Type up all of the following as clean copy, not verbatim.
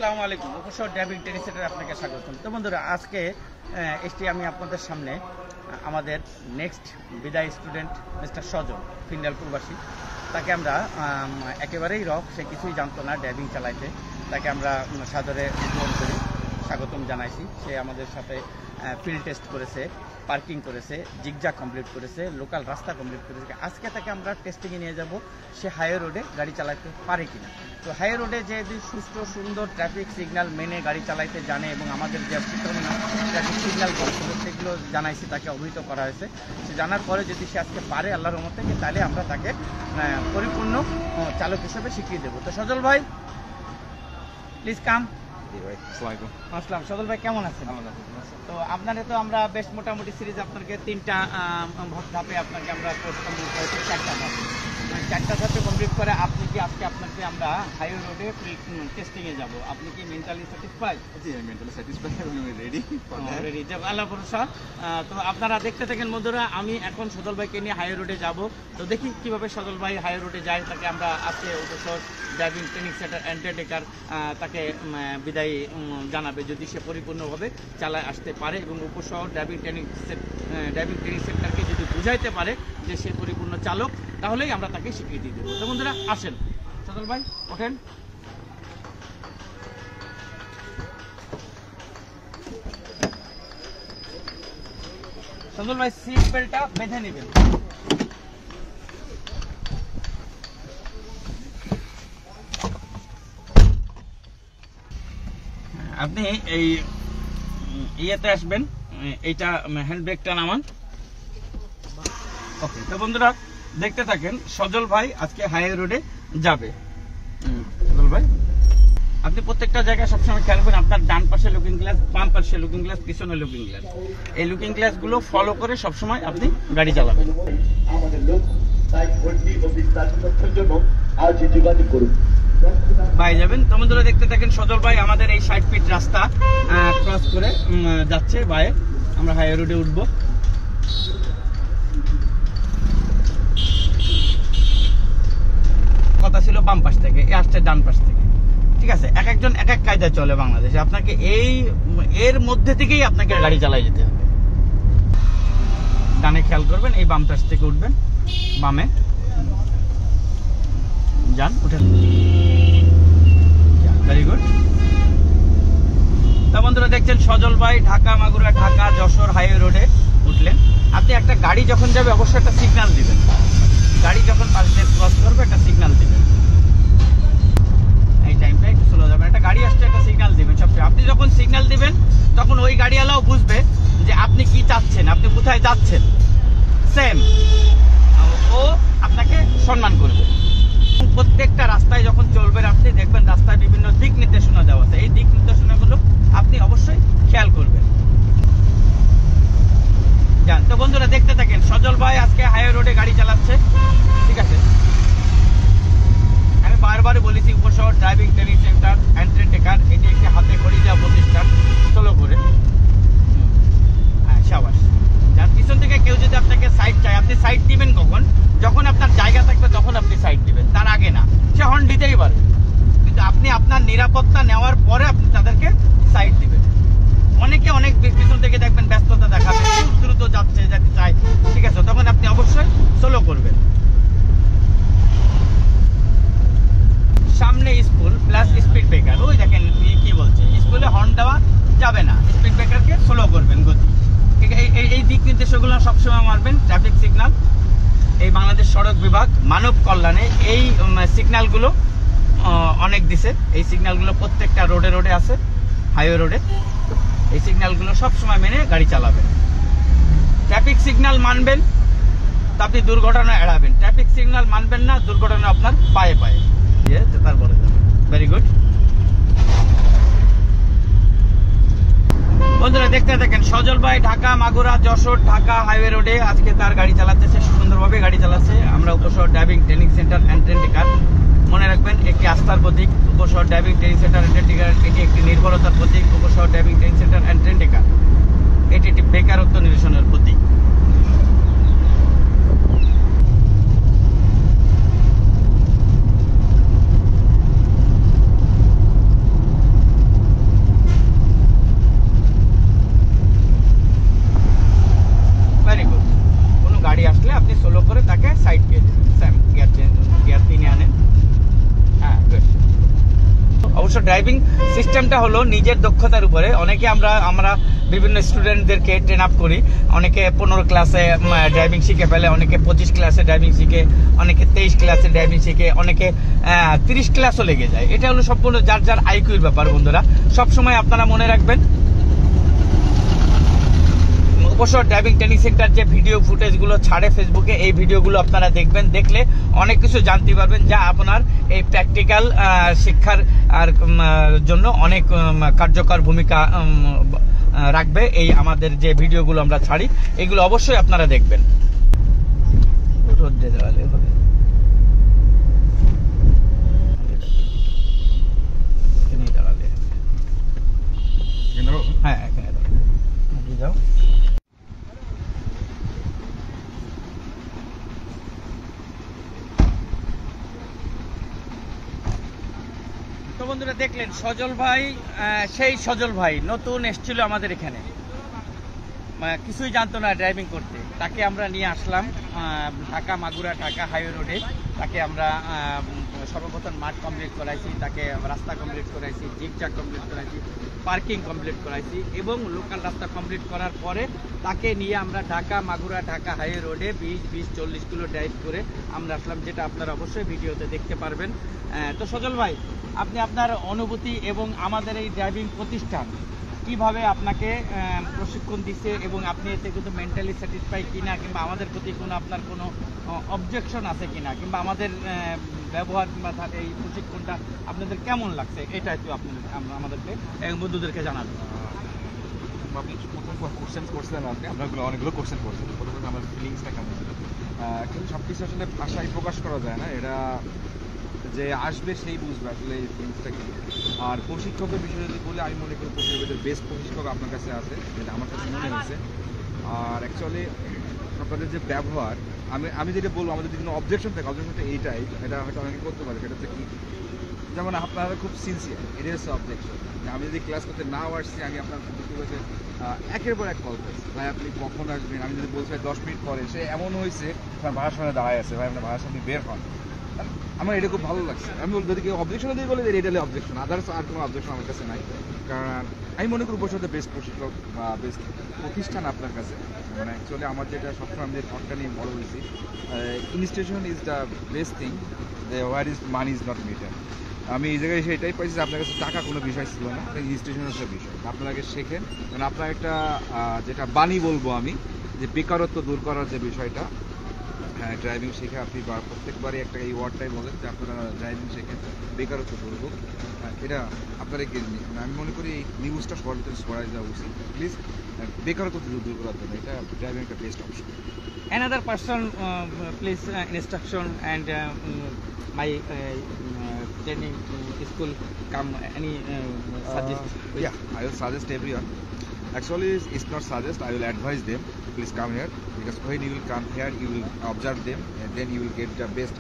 আসসালামু আলাইকুম। উপসর driving training সেন্টারে আপনাকে স্বাগতম। তো বন্ধুরা, আজকে এসটি আমি আপনাদের সামনে আমাদের নেক্সট বিদায় স্টুডেন্ট মিস্টার সজল, ফিন্ডাল প্রবাসী, তাকে আমরা একেবারেই রক, সে কিছুই জানতো না ড্রাইভিং চালাইতে, তাকে আমরা সাদরে গ্রহণ করি, স্বাগতম জানাইছি। সে আমাদের সাথে ফিল্ড টেস্ট করেছে, পার্কিং করেছে, জিগজাগ কমপ্লিট করেছে, লোকাল রাস্তা কমপ্লিট করেছে। আজকে তাকে আমরা টেস্টিংয়ে নিয়ে যাব সে হাইওয়ে রোডে গাড়ি চালাতে পারে কিনা। তো হাইওয়ে রোডে যে সুষ্ঠু সুন্দর ট্রাফিক সিগন্যাল মেনে গাড়ি চালাইতে জানে এবং আমাদের যে ট্রাফিক সিগন্যালগুলো সেগুলো জানাইছি, তাকে অবহিত করা হয়েছে। সে জানার পরে যদি সে আজকে পারে আল্লাহর রহমতে, তাহলে আমরা তাকে পরিপূর্ণ চালক হিসেবে শিখিয়ে দেবো। তো সজল ভাই, প্লিজ কাম। আসসালাম। সজল ভাই কেমন আছেন? তো আপনারা তো আমরা বেশ মোটামুটি সিরিজ আপনাকে 3টা ধাপে আপনাকে আমরা চারটা ধাপে কমপ্লিট করে আপনি কি আজকে আপনাকে আমরা হাইওয়ে রোডে টেস্টিংয়ে যাব। আপনি কি মেন্টালি স্যাটিসফাইড? রেডি আল্লাহ ভরসা। তো আপনারা দেখতে থাকেন বন্ধুরা, আমি এখন সজল ভাইকে নিয়ে হাইওয়ে রোডে যাব। তো দেখি কিভাবে সজল ভাই হাইওয়ে রোডে যায়। তাকে আমরা আজকে উপসর ড্রাইভিং ট্রেনিং সেন্টার অ্যান্ডারটেকার তাকে বিদায় জানাবে যদি সে পরিপূর্ণভাবে চালায় আসতে পারে এবং উপশহর ড্রাইভিং ট্রেনিং সেন্টারকে যদি বুঝাইতে পারে যে সে পরিপূর্ণ চালক, তাহলেই আমরা তাকে স্বীকৃতি দেবো। তো বন্ধুরা আসেন, সজল ভাই ওঠেন। সজল ভাই সিট বেল্টটা বেঁধে নেবেন। আপনি এই ইয়েতে আসবেন, এইটা হ্যান্ড ব্রেকটা নামান। ওকে, তো বন্ধুরা দেখতে থাকেন, সজল ভাই আজকে হাইওয়ে রোডে যাবে। সজল ভাই, আপনি প্রত্যেকটা জায়গায় সবসময় খেয়াল করবেন, আপনার ডান পাশে লুকিং গ্লাস, বাম পাশে লুকিং গ্লাস, পিছনে লুকিং গ্লাস, এই লুকিং গ্লাস গুলো ফলো করে সবসময় আপনি গাড়ি চালাবেন। ভাই যাবেন। তো বন্ধুরা দেখতে থাকেন, সজল ভাই আমাদের এই 60 ফিট রাস্তা ক্রস করে যাচ্ছে ভাই। আমরা হাইওয়ে রোডে উঠব। কথা ছিল বাম পাশ থেকে, এ আসছে ডান পাশ থেকে। ঠিক আছে, এক একজন এক এক কায়দায় চলে বাংলাদেশে। আপনাকে এর মধ্যে থেকেই আপনাকে গাড়ি চালাই যেতে হবে। ডানে খেয়াল করবেন, এই বাম পাশ থেকে উঠবেন, বামে যান, উঠেন। Very good. তা বন্ধুরা দেখছেন, সজল ভাই ঢাকা মাগুরা ঢাকা যশোর হাইওয়ে রোডে উঠলেন। আপনি একটা গাড়ি যখন যাবে অবশ্যই একটা সিগন্যাল দিবেন। গাড়ি যখন পাশ দিয়ে ক্রস করবে একটা সিগন্যাল দিবেন। এই টাইমটা একটু স্লো যাবেন। একটা গাড়ি আসছে, একটা সিগন্যাল দিবেন সবসময়। আপনি যখন সিগন্যাল দিবেন তখন ওই গাড়িওয়ালাও বুঝবে যে আপনি কি চাচ্ছেন, আপনি কোথায় যাচ্ছেন। সেম ও আপনাকে সম্মান করবে। প্রত্যেকটা রাস্তায় যখন চলবেন আপনি দেখবেন রাস্তায় বিভিন্ন দিক নির্দেশনা দেওয়া আছে। এই দিক নির্দেশনাগুলো আপনি অবশ্যই খেয়াল করবেন। যান। তো বন্ধুরা দেখতে থাকেন, সজল ভাই আজকে হাইওয়ে রোডে গাড়ি চালাচ্ছে। ঠিক আছে, আমি বারবার বলেছি উপশহর ড্রাইভিং ট্রেনিং সেন্টার অ্যান্ডারটেকার, এটি একটি হাতে খড়ি দেওয়া প্রতিষ্ঠান। চলো করে সাবাস। যার পিছন থেকে কেউ যদি আপনাকে সাইড চায়, আপনি সাইড দিবেন কখন? যখন আপনার জায়গা থাকবে তখন আপনি সাইড দিবেন, তার আগে না। সে হর্ন দিতেই পারে, কিন্তু আপনি আপনার নিরাপত্তা নেওয়ার পরে আপনি তাদেরকে সাইড দিবেন। অনেকে অনেক পিছন থেকে দেখবেন ব্যস্ততা দেখাবে, দ্রুত যেতে চায়। ঠিক আছে, তখন আপনি অবশ্যই স্লো করবেন। সামনে স্কুল প্লাস স্পিড ব্রেকার, ওই দেখেন কি বলছে, স্কুলে হর্ন দেওয়া যাবে না, স্পিড ব্রেকারকে স্লো করবেন গতি। এই দিক নির্দেশগুলো সবসময় মারবেন। ট্রাফিক সিগন্যাল এই বাংলাদেশ সড়ক বিভাগ মানব কল্যাণে এই সিগন্যালগুলো অনেক দিছে। এই সিগন্যালগুলো প্রত্যেকটা রোডে রোডে আছে, হাইওয়ে রোডে। এই সিগন্যালগুলো সবসময় মেনে গাড়ি চালাবেন। ট্রাফিক সিগন্যাল মানবেন তা আপনি দুর্ঘটনা এড়াবেন। ট্রাফিক সিগন্যাল মানবেন না, দুর্ঘটনা আপনার পায়ে পায়ে তারপরে যাবেন। Very good. বন্ধুরা দেখতে থাকেন, সজল ভাই ঢাকা মাগুরা যশোর ঢাকা হাইওয়ে রোডে আজকে তার গাড়ি চালাচ্ছে। সে সুন্দরভাবে গাড়ি চালাচ্ছে। আমরা উপশহর ড্রাইভিং ট্রেনিং সেন্টার অ্যান্ডারটেকার, মনে রাখবেন একটি আস্থার প্রতীক। উপশহর ড্রাইভিং ট্রেনিং সেন্টার অ্যান্ডারটেকার এটি একটি নির্ভরতার প্রতীক। উপশহর ড্রাইভিং ট্রেনিং সেন্টার অ্যান্ডারটেকার এটি একটি বেকারত্ব নিরসনের প্রতীক। আসলে আপনি স্লো করে তাকে সাইড দিয়ে দেবেন, গিয়ার 3 আনেন। হ্যাঁ, গুড। অবশ্য ড্রাইভিং সিস্টেমটা হলো নিজের দক্ষতার উপরে। অনেকে আমরা বিভিন্ন স্টুডেন্টদেরকে ট্রেন আপ করি, অনেকে 15 ক্লাসে ড্রাইভিং শিখে ফেলে, অনেকে 25 ক্লাসে ড্রাইভিং শিখে, অনেকে 23 ক্লাসে ড্রাইভিং শিখে, অনেকে 30 ক্লাসও লেগে যায়। এটা হলো সম্পূর্ণ যার যার আইকিউর ব্যাপার বন্ধুরা। সবসময় আপনারা মনে রাখবেন, অবশ্য ড্রাইভিং ট্রেনিং সেন্টার যে ভিডিও ফুটেজগুলো ছাড়ে ফেসবুকে, এই ভিডিওগুলো আপনারা দেখবেন, দেখলে অনেক কিছু জানতে পারবেন যা আপনার এই প্র্যাকটিক্যাল শিক্ষার জন্য অনেক কার্যকর ভূমিকা রাখবে। এই আমাদের যে ভিডিওগুলো আমরা ছাড়ি, এগুলো অবশ্যই আপনারা দেখবেন। হ্যাঁ, এখানে যাও। তো বন্ধুরা দেখলেন সজল ভাই, সেই সজল ভাই নতুন এসেছিল আমাদের এখানে, কিছুই জানতো না ড্রাইভিং করতে। তাকে আমরা নিয়ে আসলাম ঢাকা মাগুরা ঢাকা হাইওয়ে রোডে। তাকে আমরা সর্বপ্রথম মাঠ কমপ্লিট করাইছি, তাকে রাস্তা কমপ্লিট করাইছি, জিগজ্যাগ কমপ্লিট করাইছি, পার্কিং কমপ্লিট করাইছি এবং লোকাল রাস্তা কমপ্লিট করার পরে তাকে নিয়ে আমরা ঢাকা মাগুরা ঢাকা হাইওয়ে রোডে 20-40 কিলো ড্রাইভ করে আমরা আসলাম, যেটা আপনারা অবশ্যই ভিডিওতে দেখতে পারবেন। তো সজল ভাই, আপনি আপনার অনুভূতি এবং আমাদের এই ড্রাইভিং প্রতিষ্ঠান কিভাবে আপনাকে প্রশিক্ষণ দিচ্ছে এবং আপনি এতে কিন্তু মেন্টালি স্যাটিসফাই কিনা, কিংবা আমাদের প্রতি কোনো আপনার কোনো অবজেকশন আছে কিনা, কিংবা আমাদের ব্যবহার কিংবা এই প্রশিক্ষণটা আপনাদের কেমন লাগছে, এটা একটু আমাদেরকে বন্ধুদেরকে জানাবেন। আপনি প্রথম কোশ্চেন করছিলেন, আপনার অনেকগুলো কোশ্চেন করছেন। প্রথমে আমার ফিলিংসটা কেমন ছিল, কিন্তু সব কিছু আসলে ভাষায় প্রকাশ করা যায় না। এটা যে আসবে সেই বুঝবে আসলে এই ফিলিংসটা কি। আর প্রশিক্ষকের বিষয়ে যদি বলি, আমি মনে করি প্রশিক্ষকের বেস্ট প্রশিক্ষক আপনার কাছে আছে, যেটা আমার কাছে মনে হয়েছে। আর অ্যাকচুয়ালি আপনাদের যে ব্যবহার, আমি যেটা বলবো, আমাদের যদি কোনো অবজেকশন থাকে, অবজেকশনটা এইটাই, এটা হয়তো অনেকে করতে পারে। সেটা হচ্ছে কি, যেমন আপনারা খুব সিনসিয়ার, এটাই হচ্ছে অবজেকশন। আমি যদি ক্লাস করতে নাও আসছি, আমি আপনার কাছে একের পর এক কল করছি, ভাই আপনি কখন আসবেন। আমি যদি বলছি 10 মিনিট পরে, সে এমন হয়েছে আপনার বাসার সামনে দাঁড়ায় আছে, ভাই আপনার বাসার সামনে বের হন। আমার এটা খুব ভালো লাগছে। আমি বলবো যদি কেউ অবজেকশন দিয়ে বলে এটালে অবজেকশন, আদার্স আর কোনো অবজেকশন আমার কাছে নাই। কারণ আমি মনে করি উপর বেস্ট প্রশিক্ষক বা বেস্ট প্রতিষ্ঠান আপনার কাছে। মানে অ্যাকচুয়ালি আমার যেটা সবসময় আমি যে থটটা নিয়ে বড় হয়েছি, institution is the best thing, where is money is not matter. আমি এই জায়গায় সেটাই পাইছি যে আপনার কাছে টাকা কোনো বিষয় ছিল না, ইনস্টিটিউশন হচ্ছে বিষয়। আপনার আগে শেখেন, মানে আপনার একটা যেটা বাণী বলবো আমি, যে বেকারত্ব দূর করার যে বিষয়টা, হ্যাঁ ড্রাইভিং শিখে আপনি প্রত্যেকবারই একটা এই ওয়ার্ডটাই বলেন যে আপনারা ড্রাইভিং শেখেন, বেকারত্ব দূর হোক। এটা আপনারা কি, আমি মনে করি এই নিউজটা সবার ভিতরে ছড়াই যাওয়া উচিত প্লিজ, বেকারত্ব দূর করার জন্য। এটা ড্রাইভিং একটা best option. Another person, please instruction and my training school come any suggest? Yeah, I will suggest everyone. Actually, it's not suggest. I will advise them. Please come here, because when you will come here, you will observe them, and then you will get the best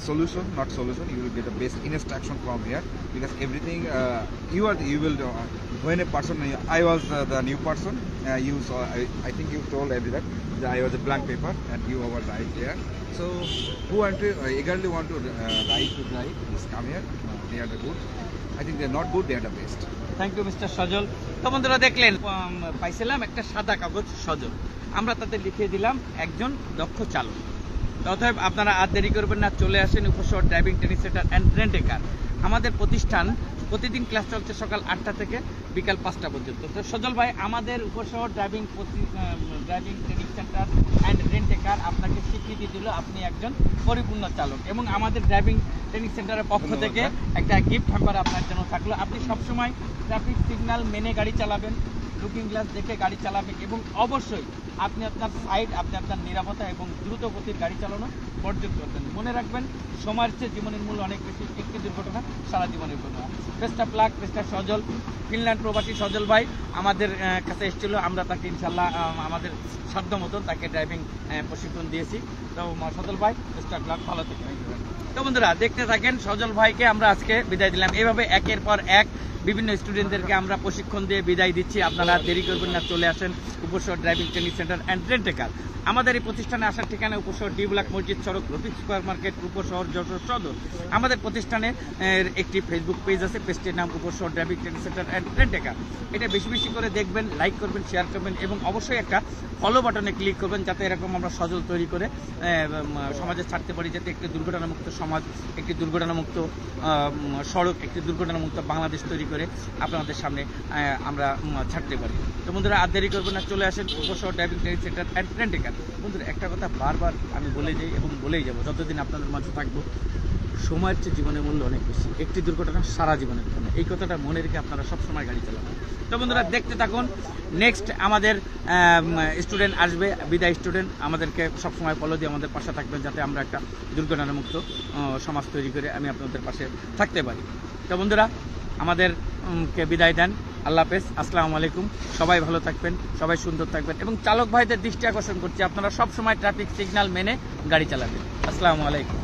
solution. Not solution. You will get the best instruction from here, because everything you will. When a person, I was the new person. You saw. I think you told everyone that I was a blank paper, and you were right there. So who eagerly want to ride to drive, please come here. They are the good. I think they are not good. They are the best. Thank you mister Sajal. তো বন্ধুরা দেখলেন, পাইছিলাম একটা সাদা কাগজ সজল, আমরা তাতে লিখিয়ে দিলাম একজন দক্ষ চালক। অতএব আপনারা আর দেরি করবেন না, চলে আসেন Upashahar driving training centre and rent a car. আমাদের প্রতিষ্ঠান প্রতিদিন ক্লাস চলছে সকাল 8টা থেকে বিকাল 5টা পর্যন্ত। তো সজল ভাই, আমাদের Upashahar driving training centre and rent a car আপনাকে স্বীকৃতি দিল, আপনি একজন পরিপূর্ণ চালক, এবং আমাদের ড্রাইভিং ট্রেনিং সেন্টারের পক্ষ থেকে একটা গিফট হ্যাম্পার আপনার জন্য থাকলো। আপনি সবসময় ট্রাফিক সিগন্যাল মেনে গাড়ি চালাবেন, লুকিং গ্লাস দেখে গাড়ি চালাবেন, এবং অবশ্যই আপনি আপনার সাইড, আপনি আপনার নিরাপত্তা এবং দ্রুত গতির গাড়ি চালানো বর্জন করবেন। মনে রাখবেন, সময়ের চেয়ে জীবনের মূল্য অনেক বেশি, একটি দুর্ঘটনা সারা জীবনের ঘটনা। Best of luck mister Sajal. Finland প্রবাসী সজল ভাই আমাদের কাছে এসেছিল, আমরা তাকে ইনশাল্লাহ আমাদের সাধ্য মতন তাকে ড্রাইভিং প্রশিক্ষণ দিয়েছি। তো তো সজল ভাই বেস্ট অফ লাক, ভালো থাকবেন। তো বন্ধুরা দেখতে থাকেন, সজল ভাইকে আমরা আজকে বিদায় দিলাম। এভাবে একের পর এক বিভিন্ন স্টুডেন্টদেরকে আমরা প্রশিক্ষণ দিয়ে বিদায় দিচ্ছি। আপনারা দেরি করবেন না, চলে আসেন উপসর driving training centre and rent a car. আমাদের এই প্রতিষ্ঠানে আসার ঠিকানা উপশহর ডি ব্লক মসজিদ সড়ক, রফিক সুপার মার্কেট, উপশহর, যশোর সদর। আমাদের প্রতিষ্ঠানে একটি ফেসবুক পেজ আছে, পেজটির নাম Upashahar driving training centre and rent a car. এটা বেশি বেশি করে দেখবেন, লাইক করবেন, শেয়ার করবেন এবং অবশ্যই একটা ফলো বাটনে ক্লিক করবেন, যাতে এরকম আমরা সজল তৈরি করে সমাজে ছাড়তে পারি, যাতে একটি দুর্ঘটনামুক্ত সমাজ, একটি দুর্ঘটনামুক্ত সড়ক, একটি দুর্ঘটনামুক্ত বাংলাদেশ তৈরি করে আপনাদের সামনে আমরা ছাড়তে পারি। তো বন্ধুরা আর দেরি করবেন না, চলে আসেন Upashahar driving training centre and rent a car. বন্ধুরা একটা কথা বারবার আমি বলে যাই এবং বলেই যাব, যতদিন আপনাদের মাঝে থাকবো, সময়ের চেয়ে জীবনের মূল্য অনেক বেশি। একটি দুর্ঘটনা সারা জীবনের জন্য, এই কথাটা মনে রেখে আপনারা সবসময় গাড়ি চালাবেন। তো বন্ধুরা দেখতে থাকুন, নেক্সট আমাদের স্টুডেন্ট আসবে, বিদায় স্টুডেন্ট। আমাদেরকে সবসময় ফলো দিয়ে আমাদের পাশে থাকবেন, যাতে আমরা একটা দুর্ঘটনামুক্ত সমাজ তৈরি করে আমি আপনাদের পাশে থাকতে পারি। তো বন্ধুরা আমাদেরকে বিদায় দেন, আল্লাহ হাফেজ, আসসালামু আলাইকুম। সবাই ভালো থাকবেন, সবাই সুন্দর থাকবেন এবং চালক ভাইদের দৃষ্টি আকর্ষণ করছি, আপনারা সবসময় ট্রাফিক সিগন্যাল মেনে গাড়ি চালাবেন। আসসালামু আলাইকুম।